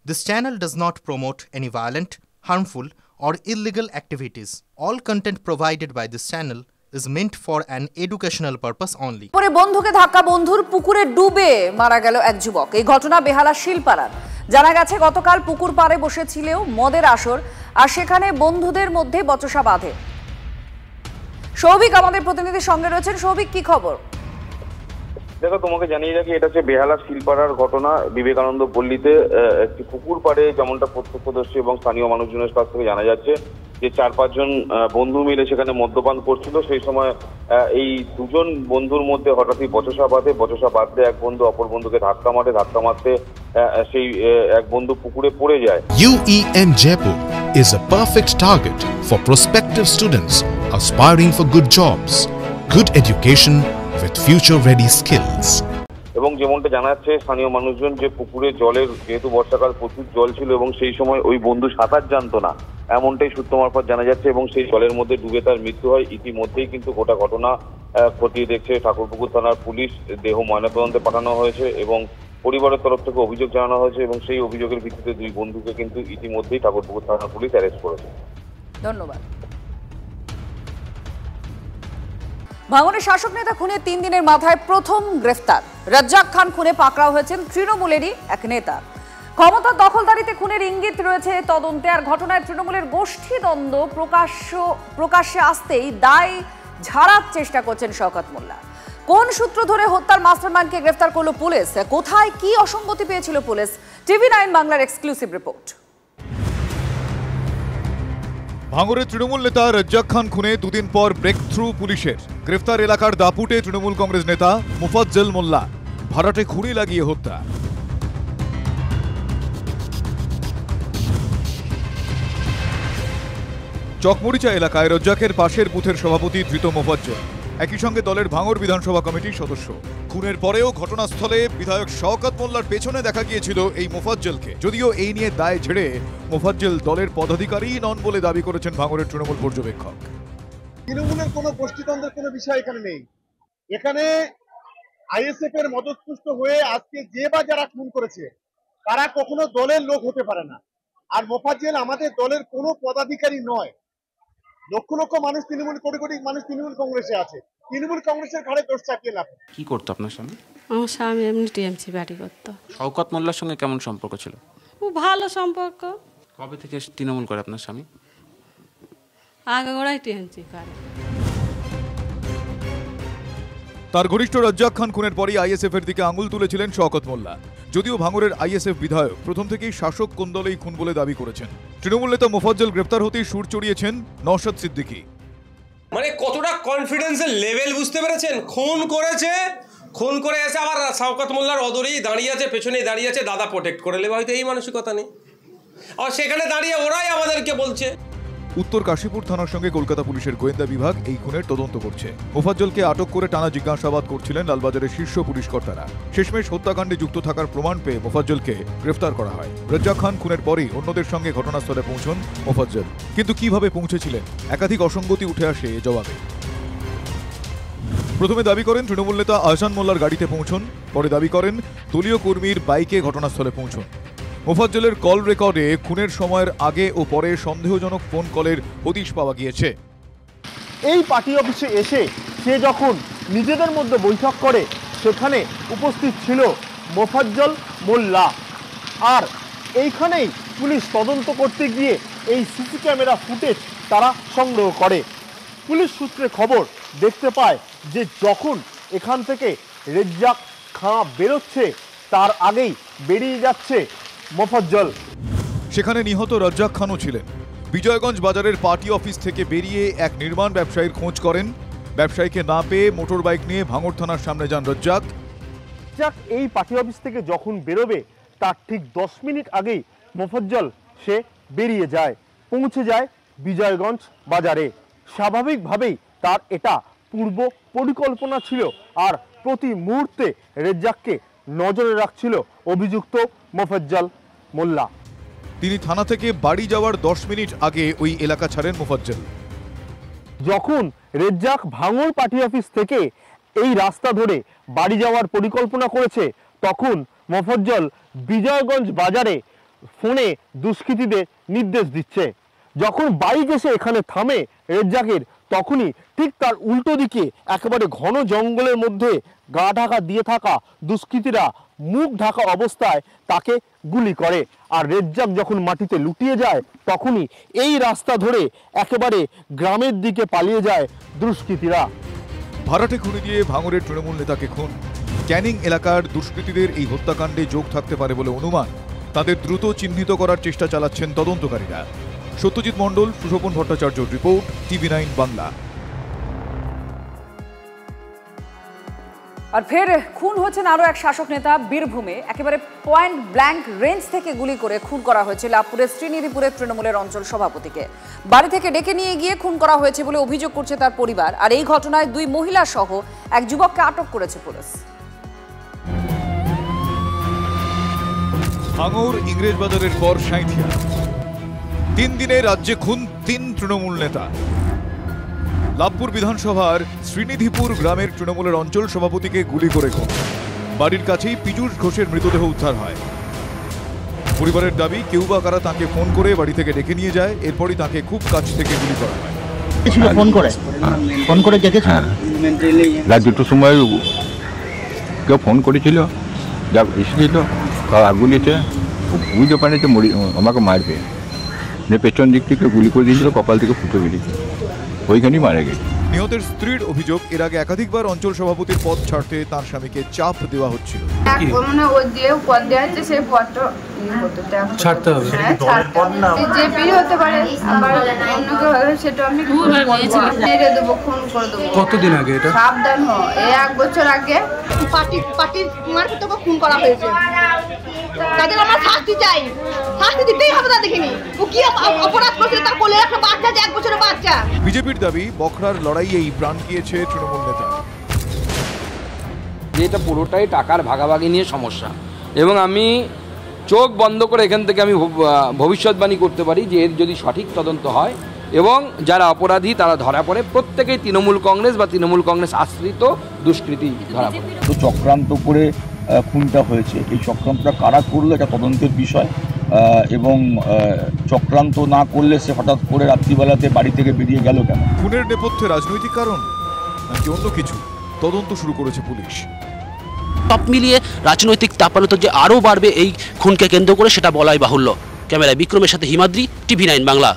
This channel does not promote any violent, harmful, or illegal activities. All content provided by this channel is meant for an educational purpose only. পরে বন্ধুকে ধাক্কা বন্ধুর পুকুরে ডুবে মারা গেল এক যুবক। এই ঘটনা বেহালা শিলপাড়ার। জানা গেছে গতকাল পুকুর পাড়ে বসেছিল মদের আসর, আর সেখানে বন্ধুদের মধ্যে বচসা বাঁধে। সৌভিক আমাদের প্রতিনিধির সঙ্গে রয়েছেন। সৌভিক, কি খবর? দেখো, তোমাকে জানিয়ে রাখি, এটা হচ্ছে বেহালা শিলপাড়ার ঘটনা। বিবেকানন্দ পল্লীতে একটি পুকুর পাড়ে, যেমনটা প্রত্যক্ষদর্শী এবং স্থানীয় মানুষজনের কাছ থেকে জানা যাচ্ছে যে 4-5 জন বন্ধু মিলে সেখানে মদ্যপান করছিল। সেই সময় এই দুজন বন্ধুর মধ্যে হঠাৎই বচসা বাঁধতে এক বন্ধু অপর বন্ধুকে ধাক্কা মারতে সেই এক বন্ধু পুকুরে পড়ে যায়। UEM Jaipur is a perfect target for prospective students aspiring for good jobs, good education with future-ready skills. এবং যেমনটা জানা যাচ্ছে স্থানীয় মানুষজন, যে পুকুরে জলের, যেহেতু বর্ষাকাল, প্রচুর জল ছিল এবং সেই সময় ওই বন্ধু সাঁতার জানতো না, এমনটাই সূত্র মারফত জানা যাচ্ছে এবং সেই জলের মধ্যে ডুবে তার মৃত্যু হয়। ইতিমধ্যেই কিন্তু গোটা ঘটনা খতিয়ে দেখছে ঠাকুরপুকুর থানার পুলিশ। দেহ ময়নাতদন্তে পাঠানো হয়েছে এবং পরিবারের তরফ থেকে অভিযোগ জানানো হয়েছে এবং সেই অভিযোগের ভিত্তিতে দুই বন্ধুকে কিন্তু ইতিমধ্যেই ঠাকুরপুকুর থানার পুলিশ অ্যারেস্ট করেছে। ধন্যবাদ। ভাঙনের শাসক নেতা খুনে 3 দিনের মাথায় প্রথম গ্রেফতার। রাজ্জাক খান খুনে পাকড়াও হয়েছেন তৃণমূলেরই এক নেতা। ক্ষমতার দখলদারিতে খুনের ইঙ্গিত রয়েছে তদন্তে। আর ঘটনায় তৃণমূলের গোষ্ঠীদ্বন্দ্ব প্রকাশ্যে আসতেই দায় ঝাড়ার চেষ্টা করছেন শওকত মোল্লা। কোন সূত্র ধরে হত্যার মাস্টারমাইন্ডকে গ্রেফতার করলো পুলিশ? কোথায় কি অসঙ্গতি পেয়েছিল পুলিশ? TV9 বাংলার এক্সক্লুসিভ রিপোর্ট। ভাঙড়ের তৃণমূল নেতা রাজ্জাক খান খুনে 2 দিন পর ব্রেক থ্রু পুলিশের। গ্রেফতার এলাকার দাপুটে তৃণমূল কংগ্রেস নেতা মুফাজ্জল মোল্লা। ভাড়াটে খুঁড়ি লাগিয়ে হত্যা। চকমরিচা এলাকায় রাজ্জাকের পাশের বুথের সভাপতি ধৃত মুফাজ্জল, একই সঙ্গে দলের ভাঙড় বিধানসভা কমিটির সদস্য। খুনের পরেও ঘটনাস্থলে বিধায়ক শওকত মোল্লার পেছনে দেখা গিয়েছিল এই মুফাজ্জলকে। যদিও এই নিয়ে দায় ঝেড়ে মুফাজ্জল দলের পদাধিকারী নন বলে দাবি করেছেন ভাঙড়ের তৃণমূল পর্যবেক্ষক। তৃণমূলের কোনো গোষ্ঠীতন্ত্রের কোনো বিষয় এখানে নেই। এখানে আইএসএফ এর মদতপুষ্ট হয়ে আজকে যে বা যারা খুন করেছে তারা কখনো দলের লোক হতে পারে না। আর মুফাজ্জল আমাদের দলের কোনো পদাধিকারী নয়। লক্ষ লক্ষ মানুষ তৃণমূল, কোটি কোটি মানুষ তৃণমূল কংগ্রেসে আছে। তৃণমূল কংগ্রেসের ঘাড়ে দোষ চাপিয়ে লাভ। কি করতো আপনার স্বামী? আমার স্বামী এমনি টিএমসি পার্টি করতো। শওকত মোল্লার সঙ্গে কেমন সম্পর্ক ছিল? খুব ভালো সম্পর্ক। কবে থেকে তৃণমূল করে আপনার স্বামী? আগে গোড়াই টিএমসি করে। তার ঘনিষ্ঠ রাজ্জাক খান খুনের পরই আইএসএফ এর দিকে আঙুল তুলেছিলেন শওকত মোল্লা। যদিও ভাঙড়ের আইএসএফ বিধায়ক প্রথম থেকেই শাসক কোন দলেই খুন বলে দাবি করেছেন। তৃণমূল নেতা মুফাজ্জল গ্রেফতার হতেই সুর চড়িয়েছেন নওশাদ সিদ্দিকী। মানে কতটা কনফিডেন্সের লেভেল বুঝতে পেরেছেন? খুন করে এসে আবার শওকত মোল্লার অদরেই দাঁড়িয়ে আছে, পেছনেই দাঁড়িয়ে আছে, দাদা প্রোটেক্ট করে নেবে। হয়তো এই মানসিকতা নেই। আর সেখানে দাঁড়িয়ে ওরাই আমাদেরকে বলছে। উত্তর কাশীপুর থানার সঙ্গে কলকাতা পুলিশের গোয়েন্দা বিভাগ এই খুনের তদন্ত করছে। মুফাজ্জলকে আটক করে টানা জিজ্ঞাসাবাদ করছিলেন লালবাজারের শীর্ষ পুলিশ কর্তারা। শেষমেশ হত্যাকাণ্ডে যুক্ত থাকার প্রমাণ পেয়ে মুফাজ্জলকে গ্রেফতার করা হয়। রাজ্জাক খান খুনের পরই অন্যদের সঙ্গে ঘটনাস্থলে পৌঁছন মুফাজ্জল। কিন্তু কিভাবে পৌঁছেছিলেন, একাধিক অসঙ্গতি উঠে আসে এ জবাবে। প্রথমে দাবি করেন তৃণমূল নেতা আহসান মোল্লার গাড়িতে পৌঁছন, পরে দাবি করেন দলীয় কর্মীর বাইকে ঘটনাস্থলে পৌঁছন। মুফাজ্জলের কল রেকর্ডে খুনের সময়ের আগে ও পরে সন্দেহজনক ফোন কলের হদিশ পাওয়া গিয়েছে। এই পার্টি অফিসে এসে সে যখন নিজেদের মধ্যে বৈঠক করে, সেখানে উপস্থিত ছিল মুফাজ্জল মোল্লা। আর এইখানেই পুলিশ তদন্ত করতে গিয়ে এই সিসি ক্যামেরা ফুটেজ তারা সংগ্রহ করে। পুলিশ সূত্রে খবর দেখতে পায় যে যখন এখান থেকে রাজ্জাক খান বেরোচ্ছে, তার আগেই বেরিয়ে যাচ্ছে মুফাজ্জল। সেখানে নিহত রাজ্জাক খানও ছিলেন। বিজয়গঞ্জ বাজারের পার্টি অফিস থেকে বেরিয়ে এক নির্মাণ ব্যবসায়ীর খোঁজ করেন। ব্যবসায়ীকে না পেয়ে মোটর বাইক নিয়ে ভাঙড় থানার সামনে যান রাজ্জাক। এই পার্টি অফিস থেকে যখন বেরোবে তার ঠিক 10 মিনিট আগেই মুফাজ্জল সে বেরিয়ে যায়, পৌঁছে যায় বিজয়গঞ্জ বাজারে। স্বাভাবিকভাবেই তার এটা পূর্ব পরিকল্পনা ছিল, আর প্রতি মুহূর্তে রাজ্জাককে নজরে রাখছিল অভিযুক্ত মুফাজ্জল মোল্লা। তিনি থানা থেকে বাড়ি যাওয়ার 10 মিনিট আগে ওই এলাকা ছাড়েন মুফাজ্জল। যখন রাজ্জাক ভাঙড় পার্টি অফিস থেকে এই রাস্তা ধরে বাড়ি যাওয়ার পরিকল্পনা করেছে, তখন মুফাজ্জল বিজয়গঞ্জ বাজারে ফোনে দুষ্কৃতীদের নির্দেশ দিচ্ছে। যখন বাইক এসে এখানে থামে রেজ্জাকের, তখনই ঠিক তার উল্টো দিকে একেবারে ঘন জঙ্গলের মধ্যে গা ঢাকা দিয়ে থাকা দুষ্কৃতীরা মুখ ঢাকা অবস্থায় তাকে গুলি করে। আর রেজ্জাক যখন মাটিতে লুটিয়ে যায়, তখনই এই রাস্তা ধরে একেবারে গ্রামের দিকে পালিয়ে যায় দুষ্কৃতীরা। ভাড়াটে খুনি দিয়ে ভাঙড়ের তৃণমূল নেতাকে খুন। ক্যানিং এলাকার দুষ্কৃতীদের এই হত্যাকাণ্ডে যোগ থাকতে পারে বলে অনুমান। তাদের দ্রুত চিহ্নিত করার চেষ্টা চালাচ্ছেন তদন্তকারীরা। সত্যজিৎ মণ্ডল, সুশোভন ভট্টাচার্যর রিপোর্ট, TV9 বাংলা। আর ফের খুন হয়েছেন আরও এক শাসক নেতা। বীরভূমে একেবারে পয়েন্ট ব্ল্যাঙ্ক রেঞ্জ থেকে গুলি করে খুন করা হয়েছে লাভপুরের শ্রীনিধিপুরের তৃণমূলের অঞ্চল সভাপতিকে। বাড়ি থেকে ডেকে নিয়ে গিয়ে খুন করা হয়েছে বলে অভিযোগ করছে তার পরিবার। আর এই ঘটনায় 2 মহিলা সহ এক যুবককে আটক করেছে পুলিশ। ভাঙড় ইংরেজবাজারের পর সাঁইথিয়া। 3 দিনে রাজ্যে খুন 3 তৃণমূল নেতা। লাভপুর বিধানসভার শ্রীনিধিপুর গ্রামের তৃণমূলের অঞ্চল সভাপতিকে গুলি করে খুন। বাড়ির কাছেই পীযূষ ঘোষের মৃতদেহ উদ্ধার হয়। পরিবারের দাবি, কেউ বা কারা তাকে ফোন করে বাড়ি থেকে ডেকে নিয়ে যায়, এরপরই তাকে খুব কাছ থেকে গুলি করা হয়। ফোন করে ডেকেছে রাত 2টোর সময় কেউ ফোন করেছিল, যা এসেছিল গুলিতে বুঝতে পারে যে আমাকে মারবে, পেছন দিক থেকে গুলি করে দিয়েছিল, কপাল থেকে ফুটে বেরিয়েছে, ওইখানেই মারা গেছে। নিহতের স্ত্রীর অভিযোগ, এর আগে একাধিকবার অঞ্চল সভাপতির পদ ছাড়তে তার স্বামীকে চাপ দেওয়া হচ্ছিল। ছাড়তে হবে, কতদিন আগে এটা? সাবধান হ, 1 বছর আগে পার্টির তোকে খুন করা হয়েছে। তাদের আমরা শাস্তি চাই, শাস্তি দিতেই হবে তাদেরকে নিয়ে। ও কি অপরাধ করেছে? তার কোলে একটা বাচ্চা, 1 বছরের বাচ্চা। বিজেপির দাবি, বখরার লড়াইয়েই প্রাণ গিয়েছে তৃণমূল নেতা। এটা পুরোটাই টাকার ভাগাভাগি নিয়ে সমস্যা, এবং আমি চোখ বন্ধ করে এখান থেকে আমি ভবিষ্যৎবাণী করতে পারি যে এর যদি সঠিক তদন্ত হয় এবং যারা অপরাধী তারা ধরা পড়ে, প্রত্যেকেই তৃণমূল কংগ্রেস বা তৃণমূল কংগ্রেস আশ্রিত দুষ্কৃতী ধরা পড়ে। তো চক্রান্ত করে খুনটা হয়েছে, এই চক্রান্তটা কারা করলো এটা তদন্তের বিষয়, এবং চক্রান্ত না করলে সে হঠাৎ করে রাত্রিবেলাতে বাড়ি থেকে বেরিয়ে গেল কেন? খুনের নেপথ্যে রাজনৈতিক কারণ নাকি অন্য কিছু, তদন্ত শুরু করেছে পুলিশ। সব মিলিয়ে রাজনৈতিক তাপানতা যে আরও বাড়বে এই খুনকে কেন্দ্র করে সেটা বলাই বাহুল্য। ক্যামেরায় বিক্রমের সাথে হিমাদ্রি, TV9 বাংলা।